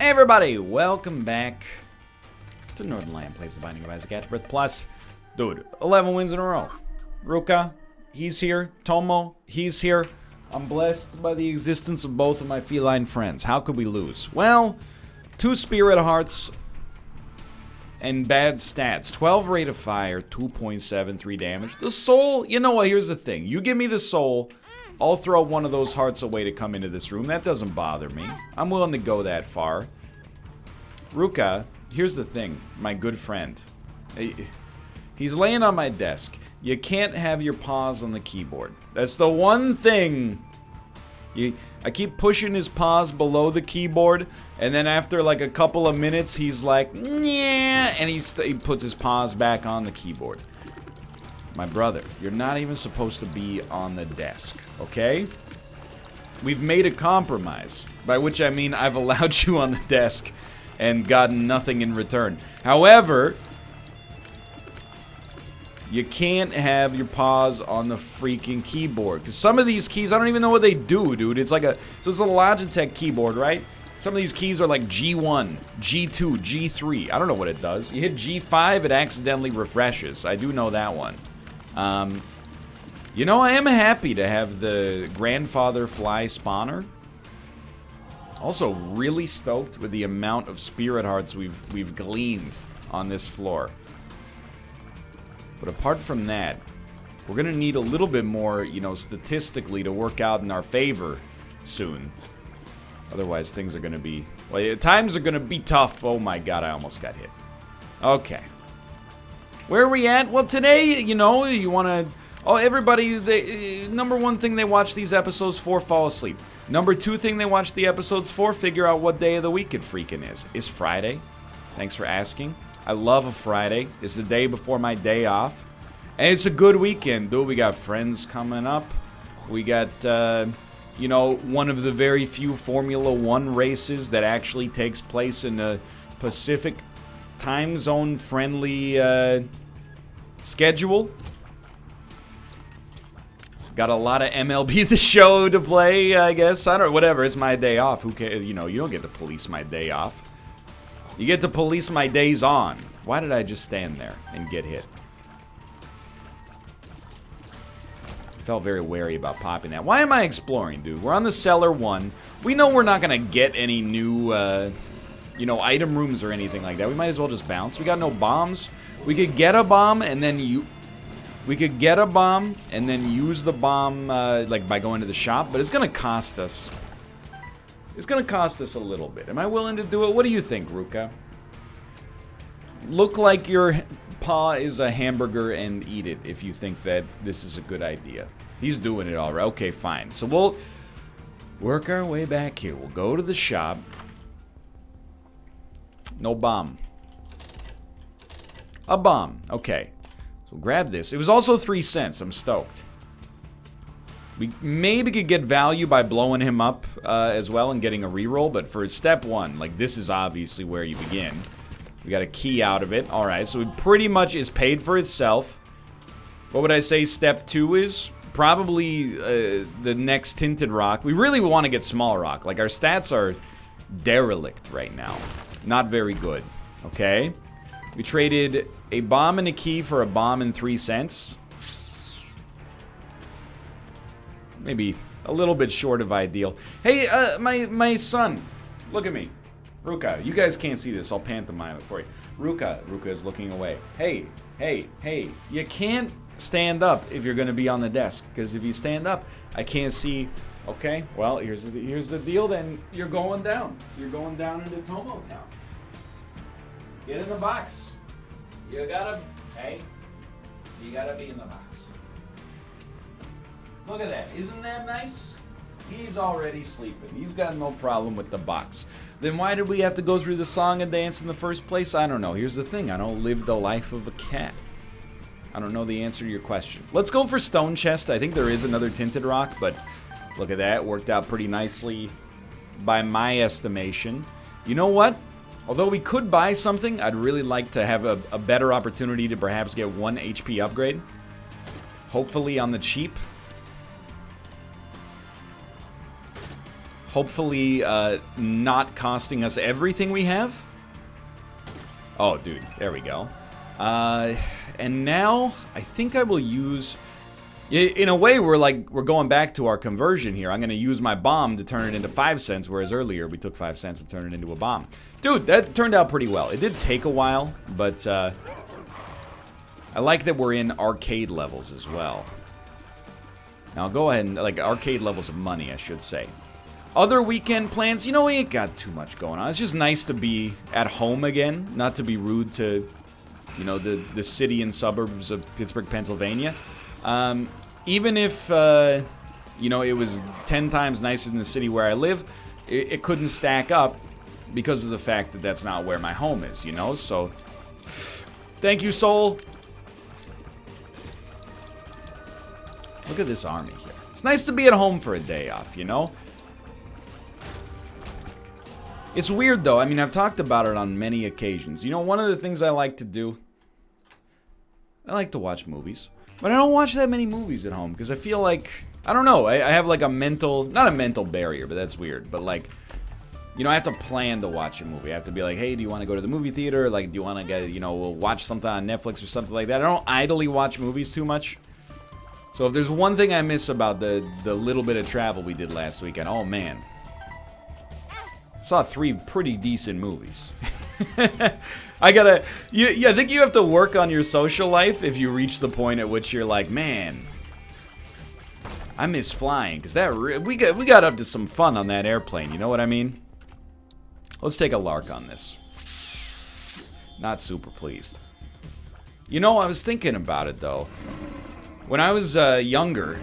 Hey everybody, welcome back to Northernlion plays the Binding of Isaac AFTERBIRTH Plus. Dude, 11 wins in a row. Ruka, he's here. Tomo, he's here. I'm blessed by the existence of both of my feline friends. How could we lose? Well, 2 spirit hearts and bad stats. 12 rate of fire, 2.73 damage. The soul, you know what, here's the thing. You give me the soul, I'll throw one of those hearts away to come into this room. That doesn't bother me. I'm willing to go that far. Ruka, here's the thing, my good friend. He's laying on my desk. You can't have your paws on the keyboard. That's the one thing. I keep pushing his paws below the keyboard, and then after like a couple of minutes, he's like, yeah, and he puts his paws back on the keyboard. My brother, you're not even supposed to be on the desk, okay? We've made a compromise, by which I mean I've allowed you on the desk and gotten nothing in return. However, you can't have your paws on the freaking keyboard. Because some of these keys, I don't even know what they do, dude. It's like so it's a Logitech keyboard, right? Some of these keys are like G1, G2, G3. I don't know what it does. You hit G5, it accidentally refreshes. I do know that one. You know, I am happy to have the grandfather fly spawner. Also, really stoked with the amount of spirit hearts we've gleaned on this floor. But apart from that, we're gonna need a little bit more, you know, statistically to work out in our favor soon. Otherwise, things are gonna be, well, times are gonna be tough. Oh my god, I almost got hit. Okay. Where are we at? Well, today, you know, you wanna, oh, everybody, number one thing they watch these episodes for, fall asleep. Number 2 thing they watch the episodes for, figure out what day of the week it freaking is. It's Friday. Thanks for asking. I love a Friday. It's the day before my day off. And it's a good weekend, dude. We got friends coming up. We got, you know, one of the very few Formula 1 races that actually takes place in a Pacific time zone friendly schedule. Got a lot of MLB The Show to play, I guess. I don't know, whatever. It's my day off. Who cares? You know, you don't get to police my day off. You get to police my days on. Why did I just stand there and get hit? I felt very wary about popping that. Why am I exploring, dude? We're on the cellar 1. We know we're not going to get any new, you know, item rooms or anything like that. We might as well just bounce. We got no bombs. We could get a bomb and then we could get a bomb and then use the bomb, like, by going to the shop. But it's going to cost us. It's going to cost us a little bit. Am I willing to do it? What do you think, Ruka? Look like your paw is a hamburger and eat it if you think that this is a good idea. He's doing it all right. Okay, fine. So we'll work our way back here. We'll go to the shop. No bomb. A bomb. Okay. So grab this. It was also 3 cents. I'm stoked. We maybe could get value by blowing him up as well and getting a reroll, but for step 1, like, this is obviously where you begin. We got a key out of it. Alright, so it pretty much is paid for itself. What would I say step 2 is? Probably the next tinted rock. We really want to get small rock. Like, our stats are derelict right now. Not very good. Okay? We traded a bomb and a key for a bomb and 3 cents. Maybe a little bit short of ideal. Hey, my son, look at me. Ruka, you guys can't see this. I'll pantomime it for you. Ruka is looking away. Hey, you can't stand up if you're going to be on the desk. Because if you stand up, I can't see. Okay, well, here's the deal then. You're going down. You're going down into Tomo Town. Get in the box. You gotta be in the box. Look at that. Isn't that nice? He's already sleeping. He's got no problem with the box. Then why did we have to go through the song and dance in the first place? I don't know. Here's the thing. I don't live the life of a cat. I don't know the answer to your question. Let's go for stone chest. I think there is another tinted rock, but look at that. Worked out pretty nicely by my estimation. You know what? Although we could buy something, I'd really like to have a better opportunity to perhaps get 1 HP upgrade. Hopefully on the cheap. Hopefully, not costing us everything we have. Oh, dude, there we go. And now, I think I will use... In a way, we're going back to our conversion here. I'm going to use my bomb to turn it into 5 cents, whereas earlier we took 5 cents to turn it into a bomb. Dude, that turned out pretty well. It did take a while, but I like that we're in arcade levels as well. Now, I'll go ahead and, like, arcade levels of money, I should say. Other weekend plans, you know, we ain't got too much going on. It's just nice to be at home again, not to be rude to, you know, the city and suburbs of Pittsburgh, Pennsylvania. Even if, you know, it was 10 times nicer than the city where I live, it couldn't stack up because of the fact that that's not where my home is, you know? So, thank you, Soul. Look at this army here. It's nice to be at home for a day off, you know? It's weird, though. I mean, I've talked about it on many occasions. You know, one of the things I like to do, I like to watch movies. But I don't watch that many movies at home because I feel like, I don't know, I have like a mental, not a mental barrier, but that's weird. But like, you know, I have to plan to watch a movie. I have to be like, hey, do you want to go to the movie theater? Like, do you want to get, you know, we'll watch something on Netflix or something like that. I don't idly watch movies too much. So if there's one thing I miss about the little bit of travel we did last weekend, oh man. Saw 3 pretty decent movies. I think you have to work on your social life if you reach the point at which you're like, man, I miss flying, because that we got up to some fun on that airplane. You know what I mean? Let's take a lark on this. Not super pleased. You know, I was thinking about it though. When I was younger,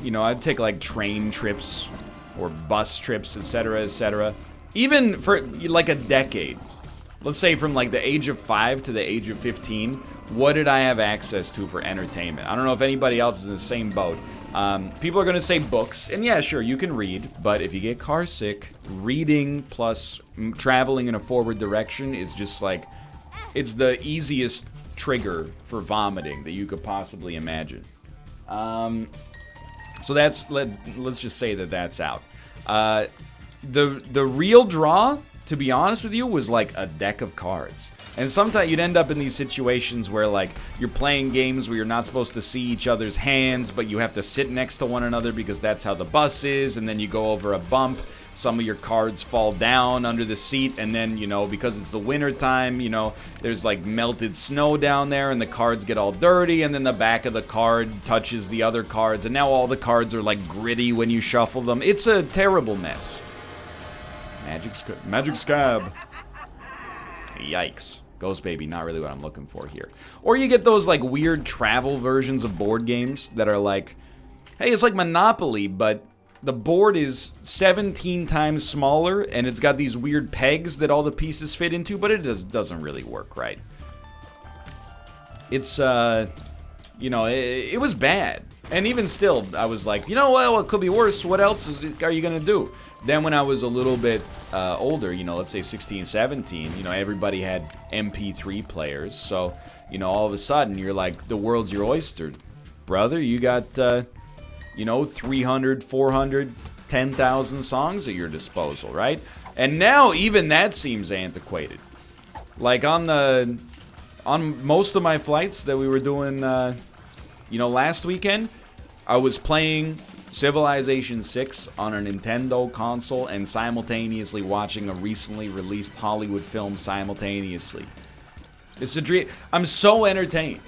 you know, I'd take like train trips or bus trips, etc., etc. Even for like a decade. Let's say from like the age of 5 to the age of 15, what did I have access to for entertainment? I don't know if anybody else is in the same boat. People are going to say books, and yeah, sure, you can read, but if you get car sick, reading plus traveling in a forward direction is just like, it's the easiest trigger for vomiting that you could possibly imagine. So that's, let's just say that that's out. The real draw, to be honest with you, was like a deck of cards. And sometimes you'd end up in these situations where like you're playing games where you're not supposed to see each other's hands, but you have to sit next to one another because that's how the bus is, and then you go over a bump, some of your cards fall down under the seat, and then, you know, because it's the winter time, you know, there's like melted snow down there and the cards get all dirty, and then the back of the card touches the other cards, and now all the cards are like gritty when you shuffle them. It's a terrible mess. Magic scab. Yikes. Ghost Baby, not really what I'm looking for here. Or you get those like weird travel versions of board games that are like, hey, it's like Monopoly, but the board is 17 times smaller and it's got these weird pegs that all the pieces fit into, but it doesn't really work right. It's, you know, it was bad. And even still, I was like, you know, well, it could be worse. What else are you going to do? Then when I was a little bit older, you know, let's say 16, 17, you know, everybody had MP3 players. So, you know, all of a sudden, you're like, the world's your oyster. Brother, you got, you know, 300, 400, 10,000 songs at your disposal, right? And now even that seems antiquated. Like on most of my flights that we were doing, you know, last weekend, I was playing Civilization 6 on a Nintendo console and simultaneously watching a recently released Hollywood film simultaneously. It's a dream. I'm so entertained.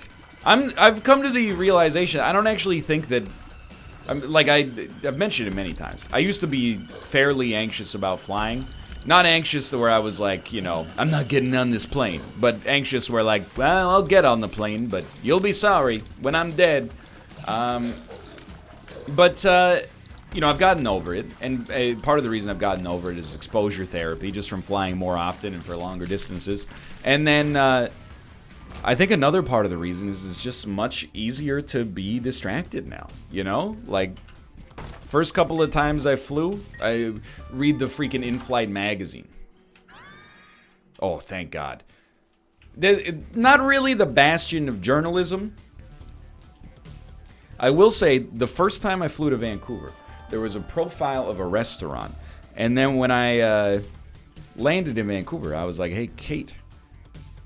I've come to the realization, I don't actually think that, I've mentioned it many times. I used to be fairly anxious about flying. Not anxious to where I was like, you know, I'm not getting on this plane. But anxious where like, well, I'll get on the plane, but you'll be sorry when I'm dead. But, you know, I've gotten over it, and part of the reason I've gotten over it is exposure therapy, just from flying more often and for longer distances. And then, I think another part of the reason is it's just much easier to be distracted now, you know? Like, first couple of times I flew, I read the freaking in-flight magazine. Oh, thank God. Not really the bastion of journalism. I will say, the first time I flew to Vancouver, there was a profile of a restaurant And then when I landed in Vancouver, I was like, hey, Kate,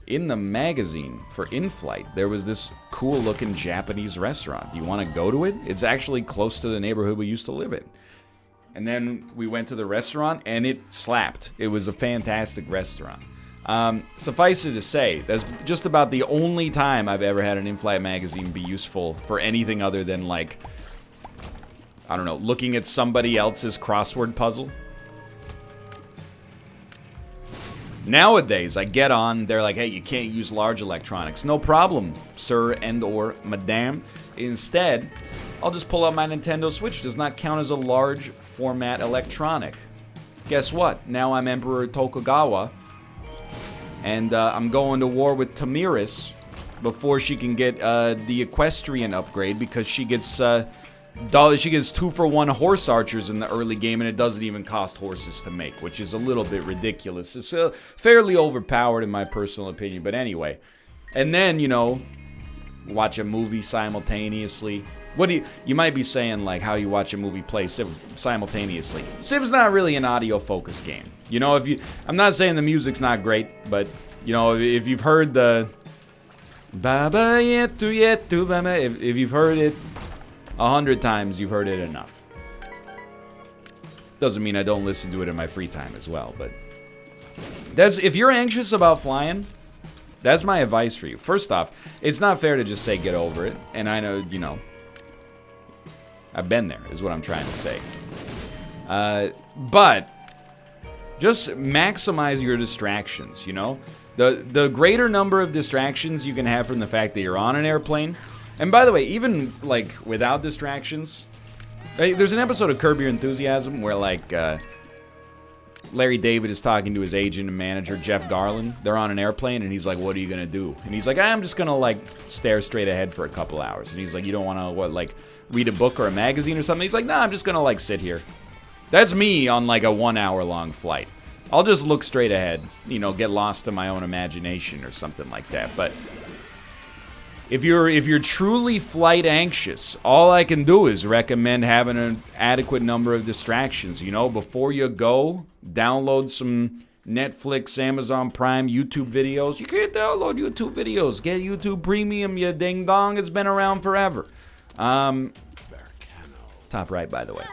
in the magazine for in-flight, there was this cool-looking Japanese restaurant. Do you want to go to it? It's actually close to the neighborhood we used to live in. And then we went to the restaurant, and it slapped. It was a fantastic restaurant. Suffice it to say, that's just about the only time I've ever had an in-flight magazine be useful for anything other than, like, I don't know, looking at somebody else's crossword puzzle. Nowadays, I get on, they're like, hey, you can't use large electronics. No problem, sir and or madame. Instead, I'll just pull out my Nintendo Switch. Does not count as a large format electronic. Guess what? Now I'm Emperor Tokugawa, and I'm going to war with Tamiris before she can get the equestrian upgrade, because she gets 2-for-1 horse archers in the early game, and it doesn't even cost horses to make, which is a little bit ridiculous. It's fairly overpowered in my personal opinion, but anyway. And then, you know, watch a movie simultaneously. What do you might be saying, like, how you watch a movie play Civ simultaneously. Civ's not really an audio-focused game. You know, I'm not saying the music's not great, but, you know, if you've heard the Baba Yetu Yetu Baba, if you've heard it 100 times, you've heard it enough. Doesn't mean I don't listen to it in my free time as well, but if you're anxious about flying, that's my advice for you. First off, it's not fair to just say get over it, and I know, you know, I've been there, is what I'm trying to say. But just maximize your distractions, you know? The greater number of distractions you can have from the fact that you're on an airplane. And by the way, even, like, without distractions, there's an episode of Curb Your Enthusiasm where, like, Larry David is talking to his agent and manager, Jeff Garland. They're on an airplane, and he's like, what are you gonna do? And he's like, I'm just gonna, like, stare straight ahead for a couple hours. And he's like, you don't wanna, what, like, read a book or a magazine or something? He's like, nah, I'm just gonna, like, sit here. That's me on, like, a 1-hour-long flight. I'll just look straight ahead, you know, get lost in my own imagination or something like that. But if you're truly flight anxious, all I can do is recommend having an adequate number of distractions. You know, before you go, download some Netflix, Amazon Prime, YouTube videos. You can't download YouTube videos. Get YouTube Premium, you ding dong. It's been around forever. Top right, by the way.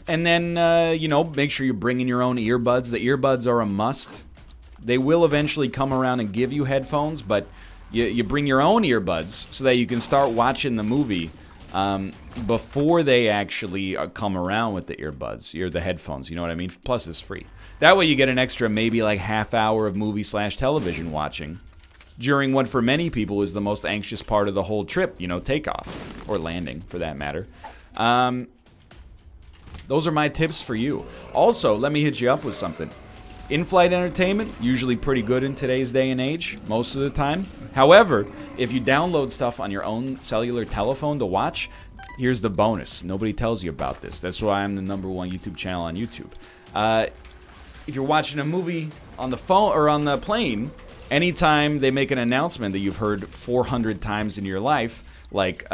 And then, you know, make sure you're bringing your own earbuds. The earbuds are a must. They will eventually come around and give you headphones, but you bring your own earbuds so that you can start watching the movie before they actually come around with the earbuds, the headphones, you know what I mean? Plus, it's free. That way you get an extra maybe like half hour of movie/television watching during what for many people is the most anxious part of the whole trip, you know, takeoff, or landing for that matter. Those are my tips for you. Also, let me hit you up with something. In-flight entertainment, usually pretty good in today's day and age, most of the time. However, if you download stuff on your own cellular telephone to watch, here's the bonus. Nobody tells you about this. That's why I'm the #1 YouTube channel on YouTube. If you're watching a movie on the phone or on the plane, anytime they make an announcement that you've heard 400 times in your life, like,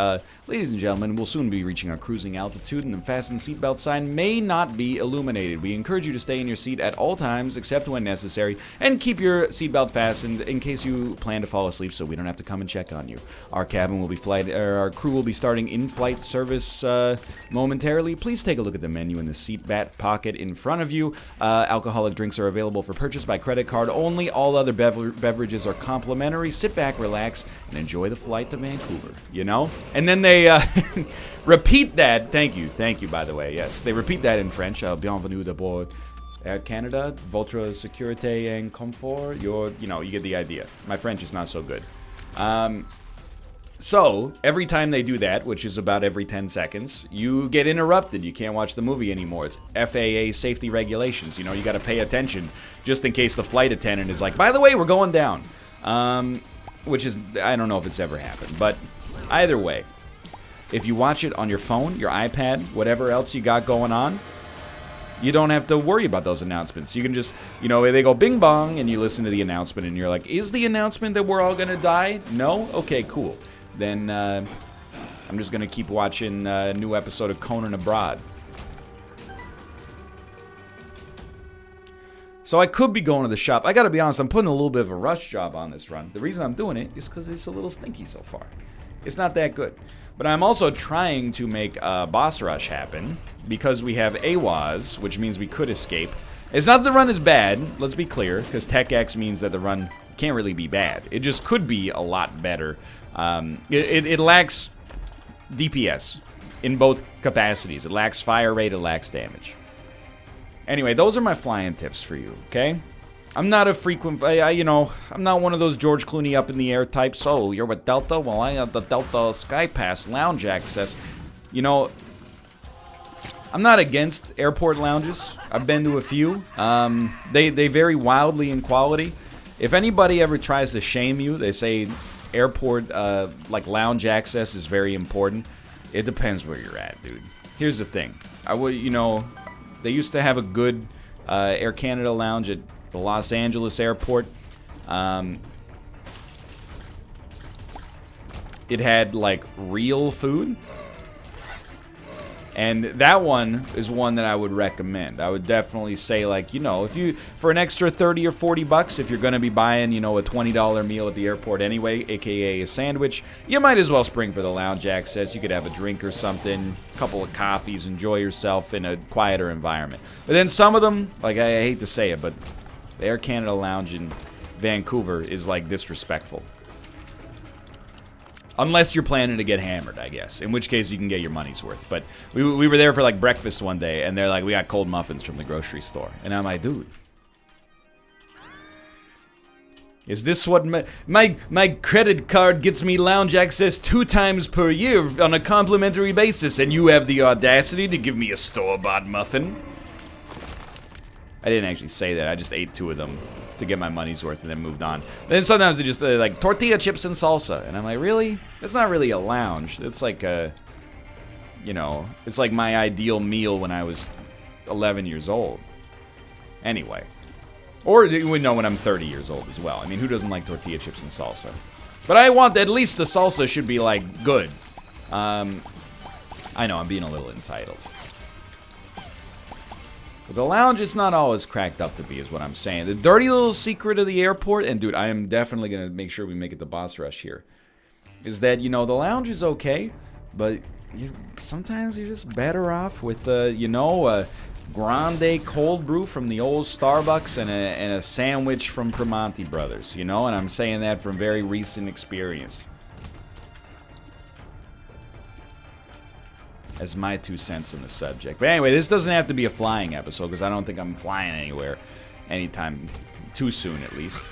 ladies and gentlemen, we'll soon be reaching our cruising altitude, and the fasten seatbelt sign may not be illuminated. We encourage you to stay in your seat at all times, except when necessary, and keep your seatbelt fastened in case you plan to fall asleep so we don't have to come and check on you. Our crew will be starting in-flight service momentarily. Please take a look at the menu in the seat back pocket in front of you. Alcoholic drinks are available for purchase by credit card only. All other beverages are complimentary. Sit back, relax, and enjoy the flight to Vancouver. You know? And then they repeat that. Thank you, by the way. Yes, they repeat that in French. Bienvenue d'abord, Air Canada, votre sécurité and confort. You get the idea. My French is not so good. So every time they do that, which is about every 10 seconds, you get interrupted. You can't watch the movie anymore. It's FAA safety regulations. You know, you got to pay attention just in case the flight attendant is like, by the way, we're going down. Which is, I don't know if it's ever happened, but either way, if you watch it on your phone, your iPad, whatever else you got going on, you don't have to worry about those announcements. You can just, you know, they go bing bong, and you listen to the announcement, and you're like, is the announcement that we're all gonna die? No? Okay, cool. Then I'm just gonna keep watching a new episode of Conan Abroad. So I could be going to the shop. I gotta be honest, I'm putting a little bit of a rush job on this run. The reason I'm doing it is because it's a little stinky so far. It's not that good. But I'm also trying to make a boss rush happen because we have AWAS, which means we could escape. It's not that the run is bad, let's be clear, because Tech X means that the run can't really be bad. It just could be a lot better. It lacks DPS in both capacities. It lacks fire rate, it lacks damage. Anyway, those are my flying tips for you, okay? I'm not a frequent, you know, I'm not one of those George Clooney up in the air types. Oh, you're with Delta? Well, I have the Delta Sky Pass lounge access. You know, I'm not against airport lounges. I've been to a few. They vary wildly in quality. If anybody ever tries to shame you, they say airport, like lounge access is very important. It depends where you're at, dude. Here's the thing. You know, they used to have a good Air Canada lounge at the Los Angeles airport. It had like real food. And that one is one that I would recommend. I would definitely say, like, you know, if you, for an extra 30 or 40 bucks, if you're going to be buying, you know, a $20 meal at the airport anyway, aka a sandwich, you might as well spring for the lounge access. You could have a drink or something, a couple of coffees, enjoy yourself in a quieter environment. But then some of them, like, I hate to say it, but the Air Canada lounge in Vancouver is, like, disrespectful. Unless you're planning to get hammered, I guess. In which case, you can get your money's worth. But we were there for, like, breakfast one day, and they're like, we got cold muffins from the grocery store. And I'm like, dude. Is this what my credit card gets me lounge access 2 times per year on a complimentary basis, and you have the audacity to give me a store-bought muffin? I didn't actually say that. I just ate 2 of them to get my money's worth and then moved on. Then sometimes they just like tortilla chips and salsa, and I'm like, really? That's not really a lounge. It's like a, you know, it's like my ideal meal when I was 11 years old. Anyway, or you would know when I'm 30 years old as well. I mean, who doesn't like tortilla chips and salsa? But I want, at least the salsa should be like good. I know I'm being a little entitled. But the lounge is not always cracked up to be, is what I'm saying. The dirty little secret of the airport, and dude, I am definitely going to make sure we make it the boss rush here, is that, you know, the lounge is okay, but sometimes you're just better off with, you know, a grande cold brew from the old Starbucks and a sandwich from Primanti Brothers, you know? And I'm saying that from very recent experience. As my 2 cents in the subject. But anyway, this doesn't have to be a flying episode, because I don't think I'm flying anywhere anytime too soon, at least.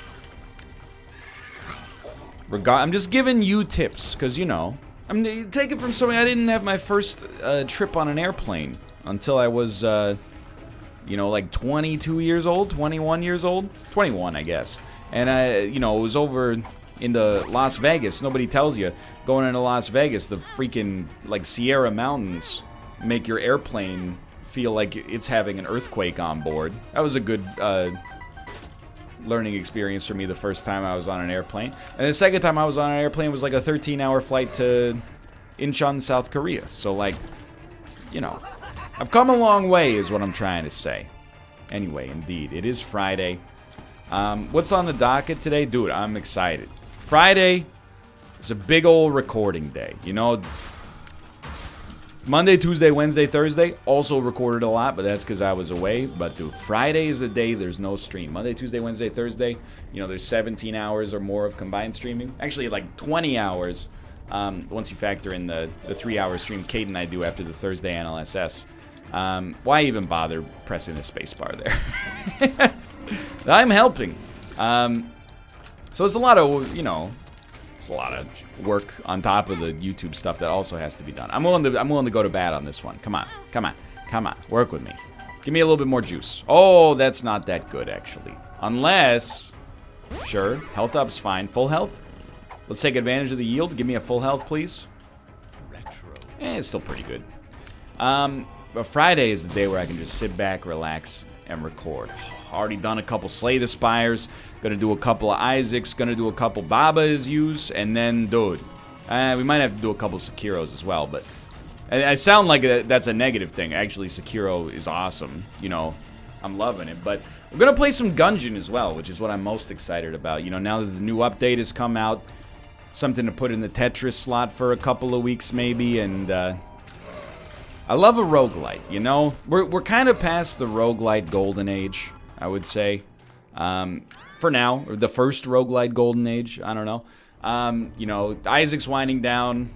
I'm just giving you tips, because, you know, I'm taking from somebody. I didn't have my first trip on an airplane until I was, you know, like 22 years old, 21 years old, 21, I guess. And you know, it was over into Las Vegas. Nobody tells you going into Las Vegas, the freaking like Sierra Mountains make your airplane feel like it's having an earthquake on board. That was a good learning experience for me the first time I was on an airplane. And the second time I was on an airplane was like a 13-hour flight to Incheon, South Korea. So like, you know, I've come a long way is what I'm trying to say. Anyway, indeed, it is Friday. What's on the docket today? Dude, I'm excited. Friday is a big old recording day. You know, Monday, Tuesday, Wednesday, Thursday, also recorded a lot, but that's because I was away. But dude, Friday is the day there's no stream. Monday, Tuesday, Wednesday, Thursday, you know, there's 17 hours or more of combined streaming. Actually, like 20 hours once you factor in the 3-hour stream Kate and I do after the Thursday NLSS. Why even bother pressing the spacebar there? I'm helping. So it's a lot of, you know, it's a lot of work on top of the YouTube stuff that also has to be done. I'm willing to go to bat on this one. Come on, work with me. Give me a little bit more juice. Oh, that's not that good actually. Unless, sure, health up's fine. Full health. Let's take advantage of the yield. Give me a full health, please. It's still pretty good. But Friday is the day where I can just sit back, relax, and record. Already done a couple Slay the Spires. Gonna do a couple of Isaacs. Gonna do a couple Baba is used. And then, dude, we might have to do a couple Sekiros as well. But I sound like that's a negative thing. Actually, Sekiro is awesome. You know, I'm loving it. But We're gonna play some Gungeon as well, which is what I'm most excited about. You know, now that the new update has come out, something to put in the Tetris slot for a couple of weeks maybe, and I love a roguelite, you know? We're kind of past the roguelite golden age, I would say. For now, or the first roguelite golden age, I don't know. You know, Isaac's winding down.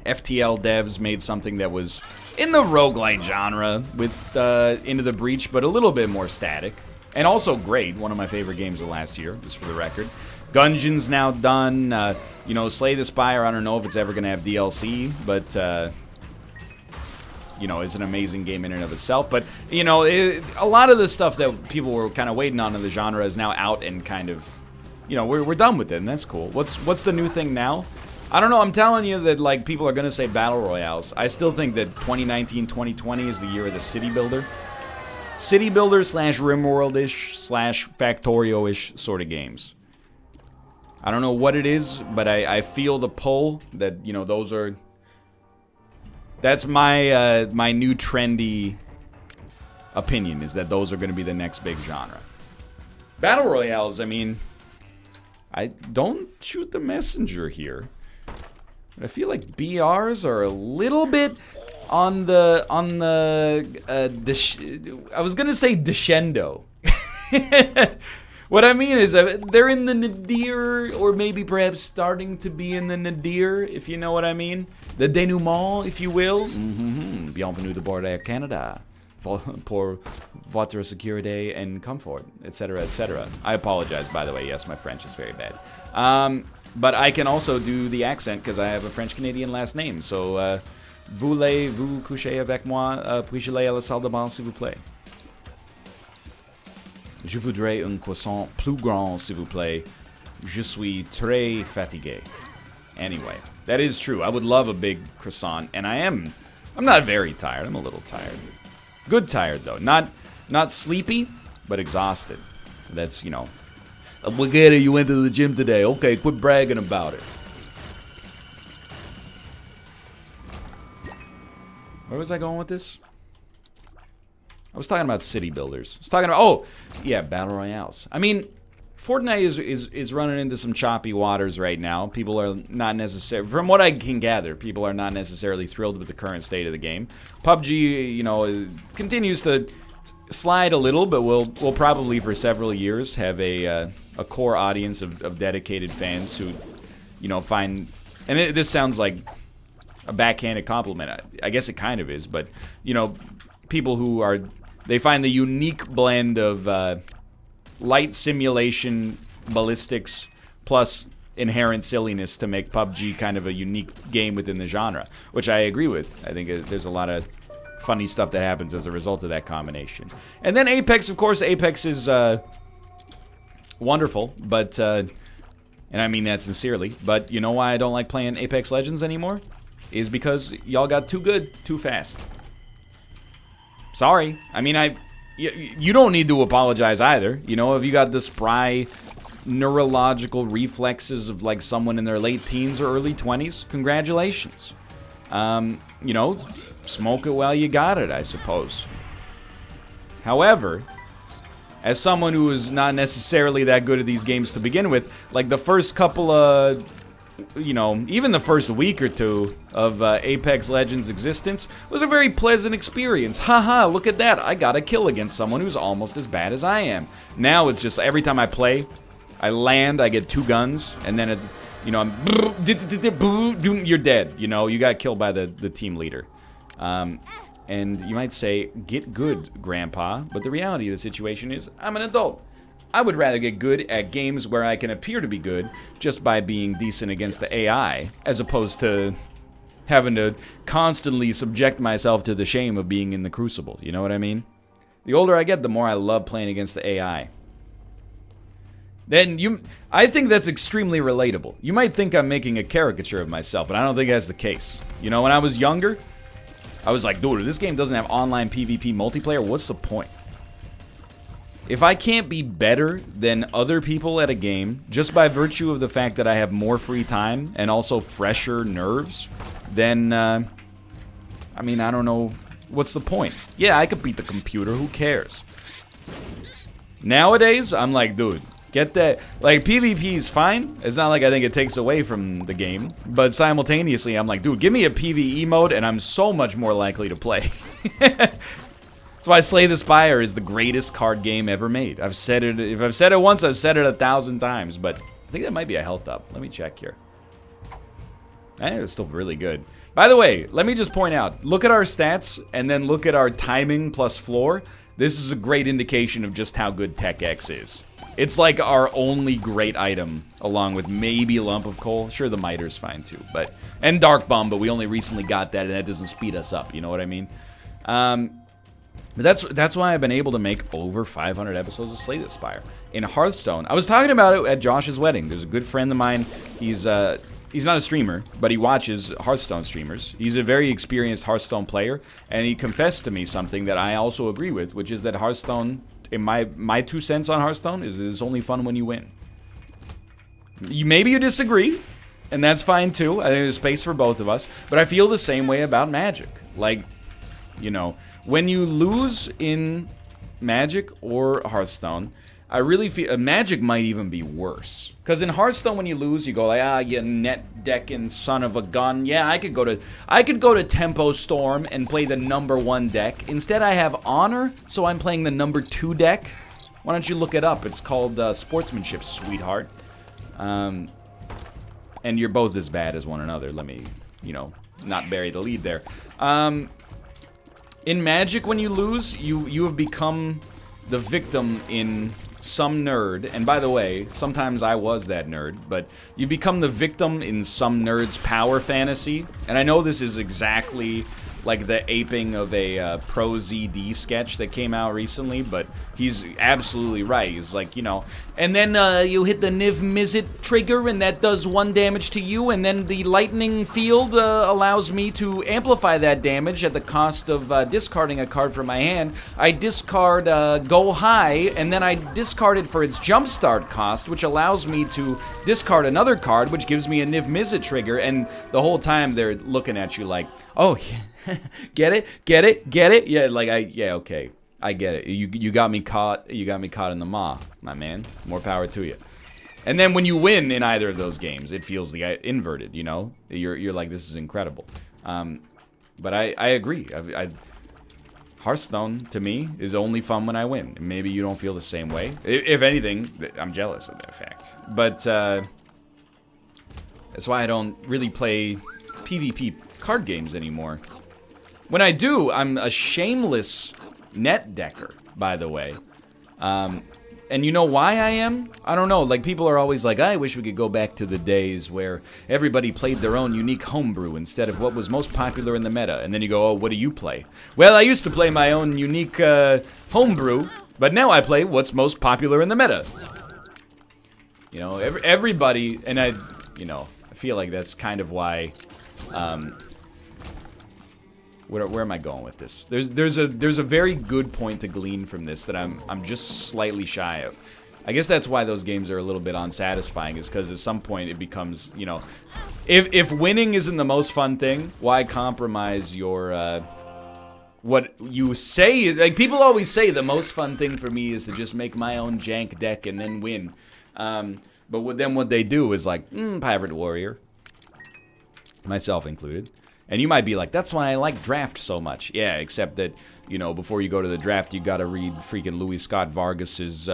FTL devs made something that was in the roguelite genre with Into the Breach, but a little bit more static. And also great, one of my favorite games of last year, just for the record. Gungeon's now done. You know, Slay the Spire, I don't know if it's ever going to have DLC, but, you know, it's an amazing game in and of itself. But, you know, a lot of the stuff that people were kind of waiting on in the genre is now out and kind of, you know, we're done with it, and that's cool. What's the new thing now? I don't know, I'm telling you that, like, people are going to say Battle Royales. I still think that 2019, 2020 is the year of the City Builder. City Builder slash RimWorld-ish slash Factorio-ish sort of games. I don't know what it is, but I feel the pull that, you know, those are... That's my, my new trendy opinion, is that those are going to be the next big genre. Battle Royales, I mean... I don't shoot the messenger here. I feel like BRs are a little bit on the I was gonna say descendo. What I mean is they're in the nadir, or maybe perhaps starting to be in the nadir, if you know what I mean. The denouement, if you will. Bienvenue de bord Air Canada. Pour votre sécurité and comfort, etc., etc. I apologize, by the way. Yes, my French is very bad. But I can also do the accent because I have a French-Canadian last name. So, voulez-vous coucher avec moi? Puis-je aller à la salle de bain, s'il vous plaît? Je voudrais un croissant plus grand, s'il vous plaît. Je suis très fatigué. Anyway, that is true. I would love a big croissant, and I'm not very tired. I'm a little tired. Good tired, though. Not sleepy, but exhausted. That's, you know... We get it, you went to the gym today. Okay, quit bragging about it. Where was I going with this? I was talking about city builders. I was talking about... Oh! Yeah, Battle Royales. I mean, Fortnite is running into some choppy waters right now. People are not necessarily... From what I can gather, people are not necessarily thrilled with the current state of the game. PUBG, you know, continues to slide a little, but we'll probably for several years have a core audience of dedicated fans who, you know, find... And this sounds like a backhanded compliment. I guess it kind of is, but, you know, people who are... They find the unique blend of light simulation, ballistics, plus inherent silliness to make PUBG kind of a unique game within the genre, which I agree with. I think there's a lot of funny stuff that happens as a result of that combination. And then Apex, of course. Apex is wonderful, but, and I mean that sincerely, but you know why I don't like playing Apex Legends anymore? Is because y'all got too good too fast. Sorry. I mean, you don't need to apologize either. You know, if you got the spry neurological reflexes of like someone in their late teens or early 20s, congratulations. You know, smoke it while you got it, I suppose. However, as someone who is not necessarily that good at these games to begin with, like the first couple of, you know, even the first week or two of Apex Legends' existence was a very pleasant experience. Haha, look at that. I got a kill against someone who's almost as bad as I am. Now it's just every time I play, I land, I get 2 guns, and then it's, you know, you're dead. You know, you got killed by the team leader. And you might say, get good, Grandpa. But the reality of the situation is, I'm an adult. I would rather get good at games where I can appear to be good just by being decent against the AI, as opposed to having to constantly subject myself to the shame of being in the crucible. You know what I mean? The older I get, the more I love playing against the AI. I think that's extremely relatable. You might think I'm making a caricature of myself, but I don't think that's the case. You know, when I was younger, I was like, dude, if this game doesn't have online PvP multiplayer, what's the point? If I can't be better than other people at a game, just by virtue of the fact that I have more free time and also fresher nerves, then, I mean, I don't know, what's the point? Yeah, I could beat the computer, who cares? Nowadays, I'm like, dude, get that. Like, PvP is fine. It's not like I think it takes away from the game. But simultaneously, I'm like, dude, give me a PvE mode and I'm so much more likely to play. That's why Slay the Spire is the greatest card game ever made. I've said it. If I've said it once, I've said it 1,000 times. But I think that might be a health up. Let me check here. I think it's still really good. By the way, let me just point out. Look at our stats and then look at our timing plus floor. This is a great indication of just how good Tech X is. It's like our only great item, along with maybe Lump of Coal. Sure, the Miter's fine too, and Dark Bomb, but we only recently got that, and that doesn't speed us up. You know what I mean? But that's why I've been able to make over 500 episodes of Slay the Spire. In Hearthstone, I was talking about it at Josh's wedding. There's a good friend of mine. He's not a streamer, but he watches Hearthstone streamers. He's a very experienced Hearthstone player, and he confessed to me something that I also agree with, which is that Hearthstone, in my 2 cents on Hearthstone, is it's only fun when you win. Maybe you disagree, and that's fine too. I think there's space for both of us, but I feel the same way about Magic. Like, you know, when you lose in Magic or Hearthstone, I really feel Magic might even be worse. Because in Hearthstone, when you lose, you go like, ah, you net decking son of a gun. Yeah, I could go to Tempo Storm and play the #1 deck. Instead, I have Honor, so I'm playing the #2 deck. Why don't you look it up? It's called Sportsmanship, sweetheart. And you're both as bad as one another. Let me, you know, not bury the lead there. In Magic, when you lose, you have become the victim in some nerd, and by the way, sometimes I was that nerd, but you become the victim in some nerd's power fantasy, and I know this is exactly like the aping of a Pro ZD sketch that came out recently, but he's absolutely right. He's like, you know, and then you hit the Niv Mizzet trigger, and that does 1 damage to you, and then the lightning field allows me to amplify that damage at the cost of discarding a card from my hand. I discard Go High, and then I discard it for its jumpstart cost, which allows me to discard another card, which gives me a Niv Mizzet trigger, and the whole time they're looking at you like, oh, get it? Yeah, like, okay. I get it. You got me caught. You got me caught in the maw, my man. More power to you. And then when you win in either of those games, it feels the inverted. You know, you're like, this is incredible. But I agree. Hearthstone to me is only fun when I win. Maybe you don't feel the same way. If anything, I'm jealous of that fact. But that's why I don't really play PvP card games anymore. When I do, I'm a shameless net decker, by the way. And you know why I am? I don't know. Like, people are always like, I wish we could go back to the days where everybody played their own unique homebrew instead of what was most popular in the meta. And then you go, oh, what do you play? Well, I used to play my own unique homebrew, but now I play what's most popular in the meta. You know, everybody, and I feel like that's kind of why, where am I going with this? There's a very good point to glean from this that I'm just slightly shy of. I guess that's why those games are a little bit unsatisfying, is because at some point it becomes, you know, if winning isn't the most fun thing, why compromise your what you say? Like, people always say the most fun thing for me is to just make my own jank deck and then win. But then what they do is like, Pirate Warrior, myself included. And you might be like, that's why I like draft so much. Yeah, except that, you know, before you go to the draft, you gotta read freaking Louis Scott Vargas's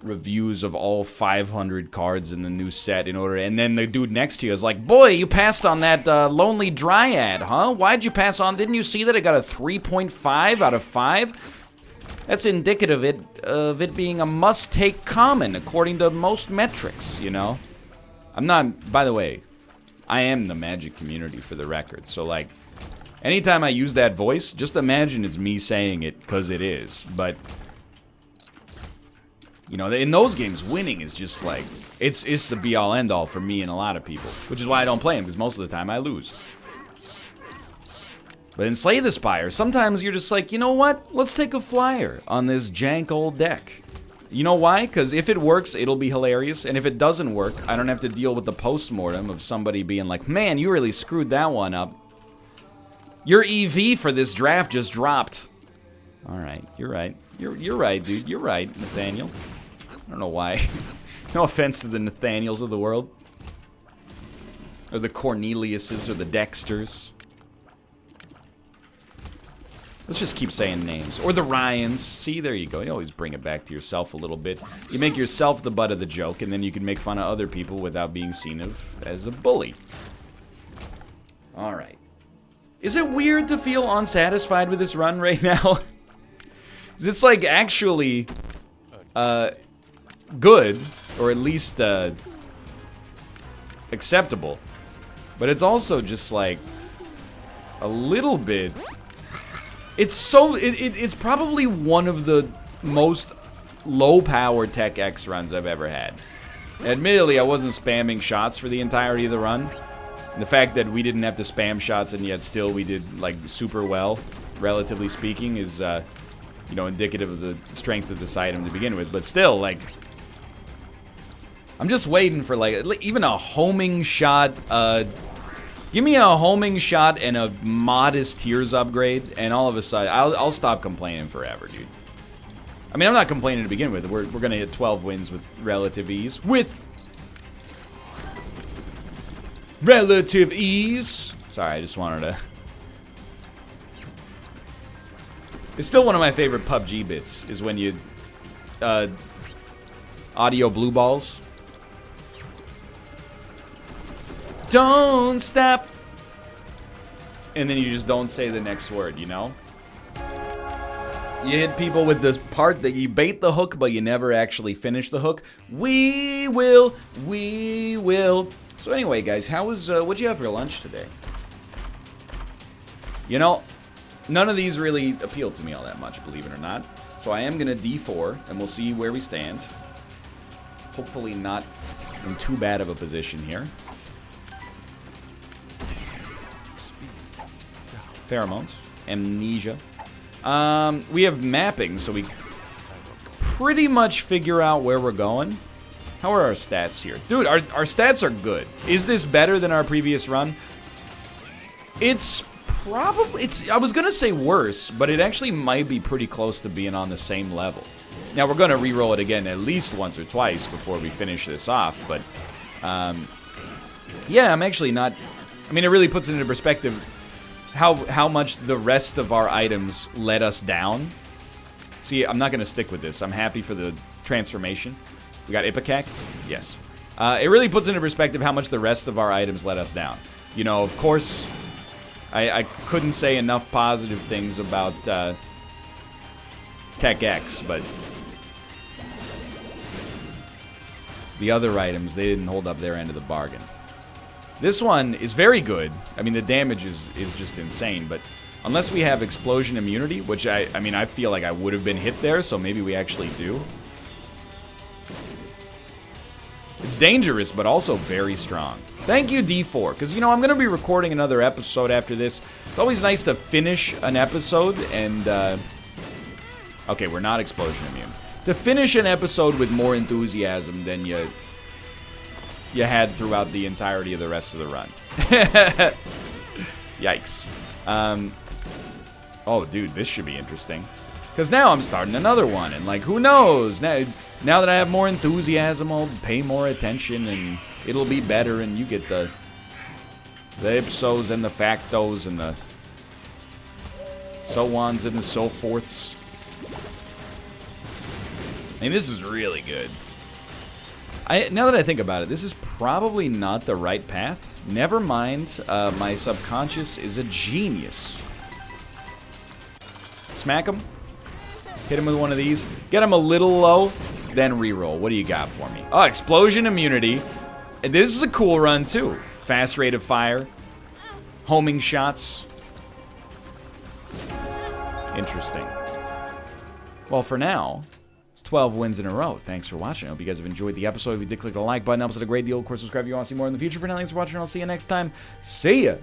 reviews of all 500 cards in the new set in order. And then the dude next to you is like, boy, you passed on that Lonely Dryad, huh? Why'd you pass on? Didn't you see that it got a 3.5 out of 5? That's indicative of it being a must-take common according to most metrics, you know? I'm not, by the way, I am the Magic community for the record, so like, anytime I use that voice, just imagine it's me saying it, because it is, but, you know, in those games, winning is just like, it's the be-all, end-all for me and a lot of people, which is why I don't play them, because most of the time I lose. But in Slay the Spire, sometimes you're just like, you know what, let's take a flyer on this jank old deck. You know why? Because if it works, it'll be hilarious. And if it doesn't work, I don't have to deal with the post-mortem of somebody being like, man, you really screwed that one up. Your EV for this draft just dropped. Alright, you're right. You're right, dude. You're right, Nathaniel. I don't know why. No offense to the Nathaniels of the world. Or the Corneliuses or the Dexters. Let's just keep saying names. Or the Ryans. See, there you go. You always bring it back to yourself a little bit. You make yourself the butt of the joke, and then you can make fun of other people without being seen as a bully. Alright. Is it weird to feel unsatisfied with this run right now? It's like actually good, or at least acceptable. But it's also just like a little bit. It's probably one of the most low-power Tech X runs I've ever had. Admittedly, I wasn't spamming shots for the entirety of the run. And the fact that we didn't have to spam shots and yet still we did like super well, relatively speaking, is you know, indicative of the strength of this item to begin with. But still, like, I'm just waiting for like even a homing shot. Give me a homing shot and a modest tears upgrade, and all of a sudden, I'll stop complaining forever, dude. I mean, I'm not complaining to begin with. We're gonna hit 12 wins with relative ease. With relative ease. Sorry, I just wanted to. It's still one of my favorite PUBG bits, is when you audio blue balls. Don't stop. And then you just don't say the next word, you know? You hit people with this part that you bait the hook, but you never actually finish the hook. We will. So anyway, guys, what'd you have for lunch today? You know, none of these really appeal to me all that much, believe it or not. So I am gonna D4, and we'll see where we stand. Hopefully not in too bad of a position here. Pheromones. Amnesia. We have mapping, so we pretty much figure out where we're going. How are our stats here? Dude, our stats are good. Is this better than our previous run? It's probably... I was gonna say worse, but it actually might be pretty close to being on the same level. Now, we're gonna re-roll it again at least once or twice before we finish this off, but... yeah, I'm actually not... I mean, it really puts it into perspective how much the rest of our items let us down. See, I'm not going to stick with this. I'm happy for the transformation. We got Ipecac? Yes. It really puts into perspective how much the rest of our items let us down. You know, of course, I couldn't say enough positive things about Tech X, but the other items, they didn't hold up their end of the bargain. This one is very good. I mean, the damage is just insane, but unless we have explosion immunity, which I mean, I feel like I would have been hit there, so maybe we actually do. It's dangerous, but also very strong. Thank you, D4, because, you know, I'm going to be recording another episode after this. It's always nice to finish an episode and, okay, we're not explosion immune. To finish an episode with more enthusiasm than you had throughout the entirety of the rest of the run. Yikes. Oh, dude, this should be interesting. Because now I'm starting another one, and, like, who knows? Now that I have more enthusiasm, I'll pay more attention, and it'll be better, and you get the ipsos and the factos and the so-ons and the so-forths. I mean, this is really good. Now that I think about it, this is probably not the right path. Never mind, my subconscious is a genius. Smack him. Hit him with one of these. Get him a little low, then reroll. What do you got for me? Oh, explosion immunity. And this is a cool run, too. Fast rate of fire. Homing shots. Interesting. Well, for now... 12 wins in a row. Thanks for watching. I hope you guys have enjoyed the episode. If you did, click the like button. Helps out a great deal. Of course, subscribe if you want to see more in the future. For now, thanks for watching. I'll see you next time. See ya!